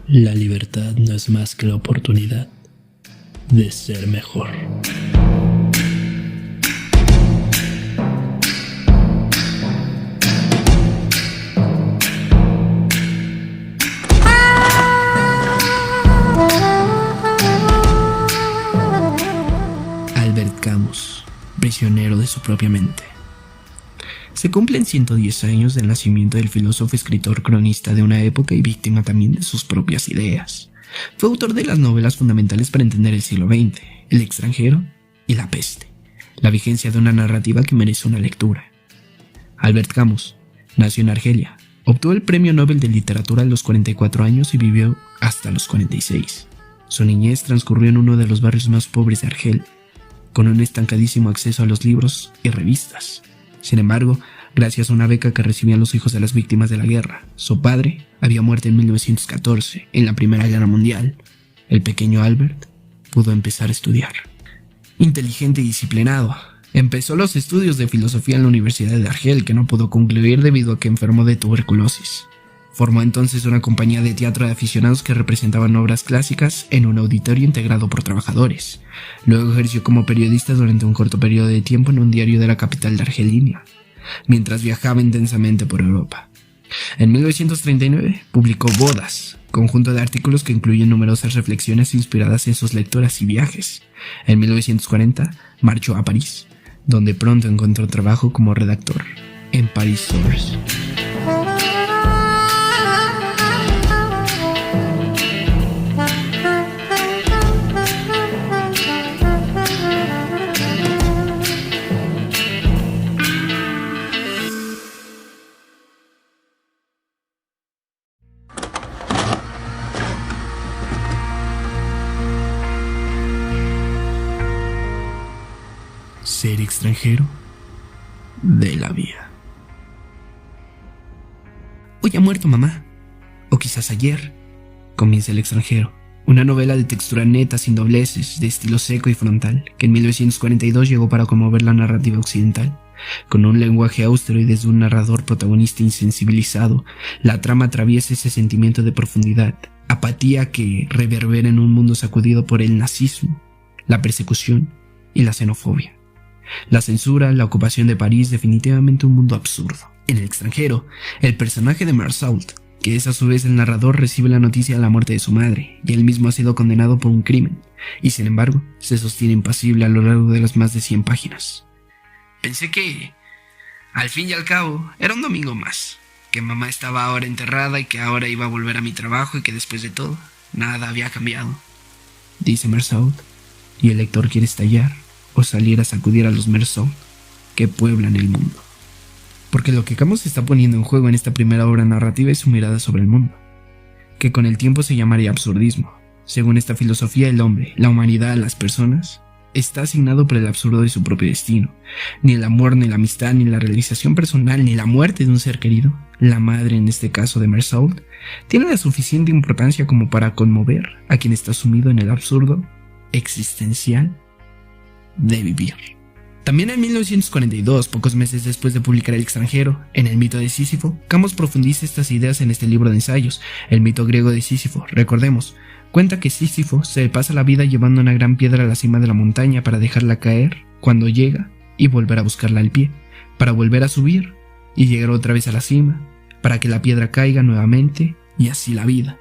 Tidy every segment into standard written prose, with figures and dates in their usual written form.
La libertad no es más que la oportunidad de ser mejor. Albert Camus, prisionero de su propia mente. Se cumplen 110 años del nacimiento del filósofo, escritor, cronista de una época y víctima también de sus propias ideas. Fue autor de las novelas fundamentales para entender el siglo XX, El extranjero y La peste, la vigencia de una narrativa que merece una lectura. Albert Camus nació en Argelia, obtuvo el Premio Nobel de Literatura a los 44 años y vivió hasta los 46. Su niñez transcurrió en uno de los barrios más pobres de Argel, con un estancadísimo acceso a los libros y revistas. Sin embargo, gracias a una beca que recibían los hijos de las víctimas de la guerra, su padre había muerto en 1914, en la Primera Guerra Mundial. El pequeño Albert pudo empezar a estudiar. Inteligente y disciplinado, empezó los estudios de filosofía en la Universidad de Argel, que no pudo concluir debido a que enfermó de tuberculosis. Formó entonces una compañía de teatro de aficionados que representaban obras clásicas en un auditorio integrado por trabajadores. Luego ejerció como periodista durante un corto periodo de tiempo en un diario de la capital de Argelia, mientras viajaba intensamente por Europa. En 1939 publicó Bodas, conjunto de artículos que incluyen numerosas reflexiones inspiradas en sus lecturas y viajes. En 1940 marchó a París, donde pronto encontró trabajo como redactor en Paris Source. Ser extranjero de la vida. Hoy ha muerto mamá, o quizás ayer, comienza El extranjero, una novela de textura neta, sin dobleces, de estilo seco y frontal, que en 1942 llegó para conmover la narrativa occidental. Con un lenguaje austero y desde un narrador protagonista insensibilizado, la trama atraviesa ese sentimiento de profundidad, apatía que reverbera en un mundo sacudido por el nazismo, la persecución y la xenofobia. La censura, la ocupación de París, definitivamente un mundo absurdo. En El extranjero, el personaje de Meursault, que es a su vez el narrador, recibe la noticia de la muerte de su madre, y él mismo ha sido condenado por un crimen, y sin embargo, se sostiene impasible a lo largo de las más de 100 páginas. Pensé que, al fin y al cabo, era un domingo más, que mamá estaba ahora enterrada y que ahora iba a volver a mi trabajo y que después de todo, nada había cambiado, dice Meursault, y el lector quiere estallar o salir a sacudir a los Meursault que pueblan el mundo. Porque lo que Camus está poniendo en juego en esta primera obra narrativa es su mirada sobre el mundo, que con el tiempo se llamaría absurdismo. Según esta filosofía, el hombre, la humanidad, las personas, está asignado por el absurdo de su propio destino. Ni el amor, ni la amistad, ni la realización personal, ni la muerte de un ser querido, la madre en este caso de Meursault, tiene la suficiente importancia como para conmover a quien está sumido en el absurdo existencial de vivir. También en 1942, pocos meses después de publicar El extranjero, en El mito de Sísifo, Camus profundiza estas ideas en este libro de ensayos. El mito griego de Sísifo, recordemos, cuenta que Sísifo se pasa la vida llevando una gran piedra a la cima de la montaña para dejarla caer cuando llega y volver a buscarla al pie, para volver a subir y llegar otra vez a la cima, para que la piedra caiga nuevamente y así la vida.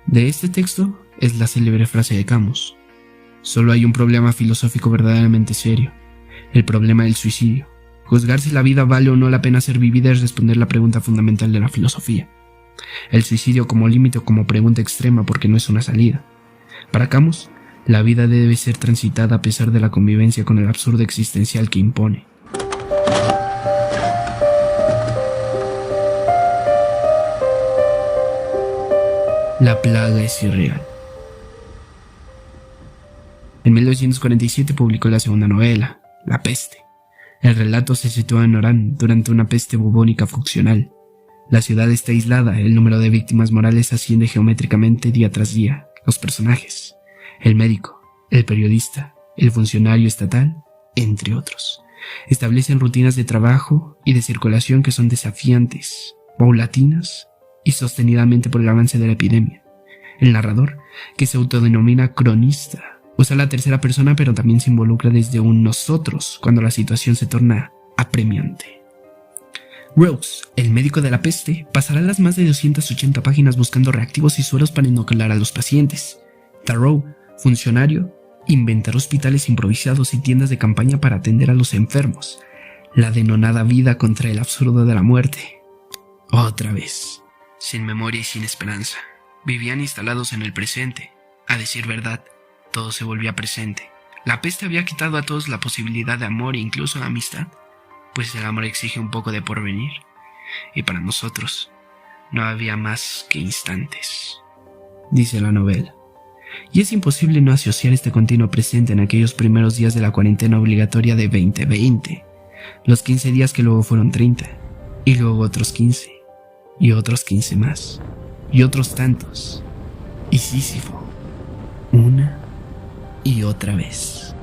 De este texto es la célebre frase de Camus: solo hay un problema filosófico verdaderamente serio, el problema del suicidio. Juzgar si la vida vale o no la pena ser vivida es responder la pregunta fundamental de la filosofía. El suicidio como límite o como pregunta extrema, porque no es una salida. Para Camus, la vida debe ser transitada a pesar de la convivencia con el absurdo existencial que impone. La plaga es irreal. En 1947 publicó la segunda novela, La peste. El relato se sitúa en Orán durante una peste bubónica funcional. La ciudad está aislada, el número de víctimas morales asciende geométricamente día tras día. Los personajes, el médico, el periodista, el funcionario estatal, entre otros, establecen rutinas de trabajo y de circulación que son desafiantes, paulatinas y sostenidamente por el avance de la epidemia. El narrador, que se autodenomina cronista, usa la tercera persona pero también se involucra desde un nosotros cuando la situación se torna apremiante. Rose, el médico de la peste, pasará las más de 280 páginas buscando reactivos y sueros para inocular a los pacientes. Tarot, funcionario, inventará hospitales improvisados y tiendas de campaña para atender a los enfermos. La denonada vida contra el absurdo de la muerte. Otra vez, sin memoria y sin esperanza. Vivían instalados en el presente. A decir verdad, todo se volvía presente. La peste había quitado a todos la posibilidad de amor e incluso de amistad, pues el amor exige un poco de porvenir, y para nosotros no había más que instantes, dice la novela. Y es imposible no asociar este continuo presente en aquellos primeros días de la cuarentena obligatoria de 2020, los 15 días que luego fueron 30, y luego otros 15, y otros 15 más, y otros tantos, y Sísifo, una y otra vez.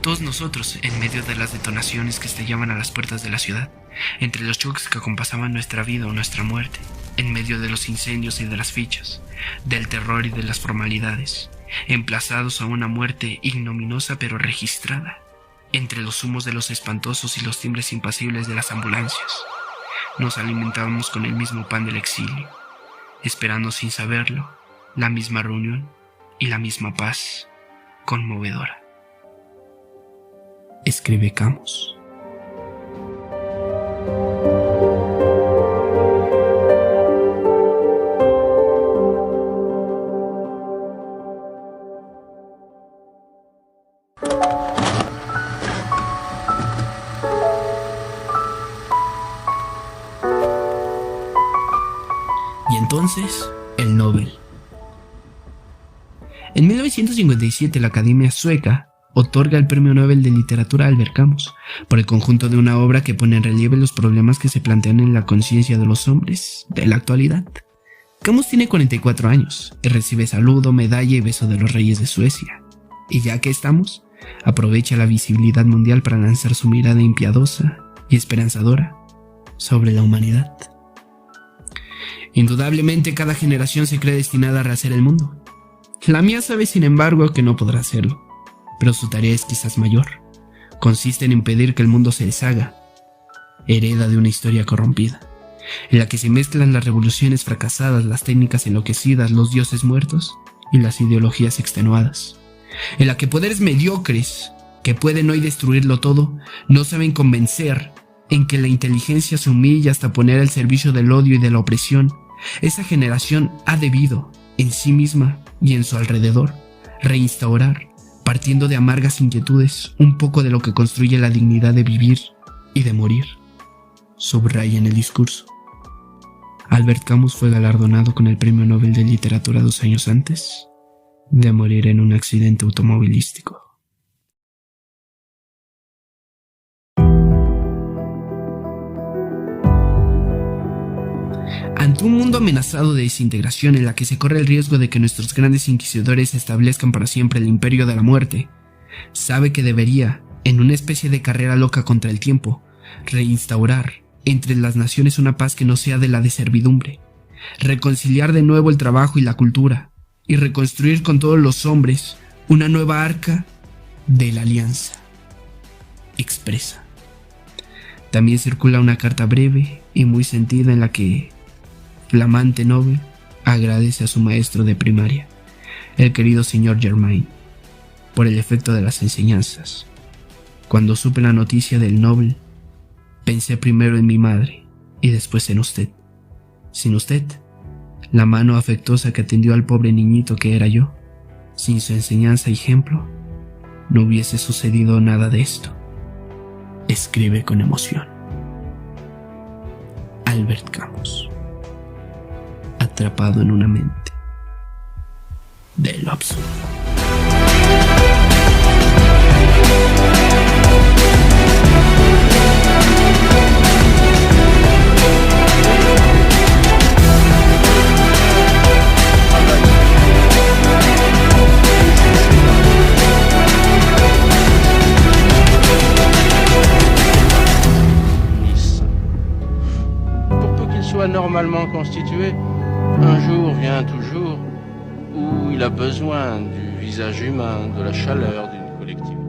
Todos nosotros, en medio de las detonaciones que estallaban a las puertas de la ciudad, entre los choques que acompasaban nuestra vida o nuestra muerte, en medio de los incendios y de las fichas, del terror y de las formalidades, emplazados a una muerte ignominiosa pero registrada, entre los humos de los espantosos y los timbres impasibles de las ambulancias, nos alimentábamos con el mismo pan del exilio, esperando sin saberlo la misma reunión y la misma paz conmovedora. Escribe Camus. Y entonces, el Nobel. En 1957 la Academia Sueca otorga el Premio Nobel de Literatura a Albert Camus por el conjunto de una obra que pone en relieve los problemas que se plantean en la conciencia de los hombres de la actualidad. Camus tiene 44 años y recibe saludo, medalla y beso de los reyes de Suecia. Y ya que estamos, aprovecha la visibilidad mundial para lanzar su mirada impiedosa y esperanzadora sobre la humanidad. Indudablemente cada generación se cree destinada a rehacer el mundo. La mía sabe sin embargo que no podrá hacerlo. Pero su tarea es quizás mayor. Consiste en impedir que el mundo se deshaga. Hereda de una historia corrompida, en la que se mezclan las revoluciones fracasadas, las técnicas enloquecidas, los dioses muertos y las ideologías extenuadas. En la que poderes mediocres, que pueden hoy destruirlo todo, no saben convencer en que la inteligencia se humilla hasta poner al servicio del odio y de la opresión. Esa generación ha debido, en sí misma y en su alrededor, reinstaurar, partiendo de amargas inquietudes, un poco de lo que construye la dignidad de vivir y de morir. Subraya en el discurso. Albert Camus fue galardonado con el Premio Nobel de Literatura 2 años antes de morir en un accidente automovilístico. Ante un mundo amenazado de desintegración en la que se corre el riesgo de que nuestros grandes inquisidores establezcan para siempre el imperio de la muerte, sabe que debería, en una especie de carrera loca contra el tiempo, reinstaurar entre las naciones una paz que no sea de la de servidumbre, reconciliar de nuevo el trabajo y la cultura, y reconstruir con todos los hombres una nueva arca de la alianza. Expresa. También circula una carta breve y muy sentida en la que flamante Nobel agradece a su maestro de primaria, el querido señor Germain, por el efecto de las enseñanzas. Cuando supe la noticia del Nobel, pensé primero en mi madre y después en usted. Sin usted, la mano afectuosa que atendió al pobre niñito que era yo, sin su enseñanza y ejemplo, no hubiese sucedido nada de esto. Escribe con emoción. Albert Camus. Atrapado en una mente de lo absurdo. soit normalement constitué, un jour vient toujours où il a besoin du visage humain, de la chaleur d'une collectivité.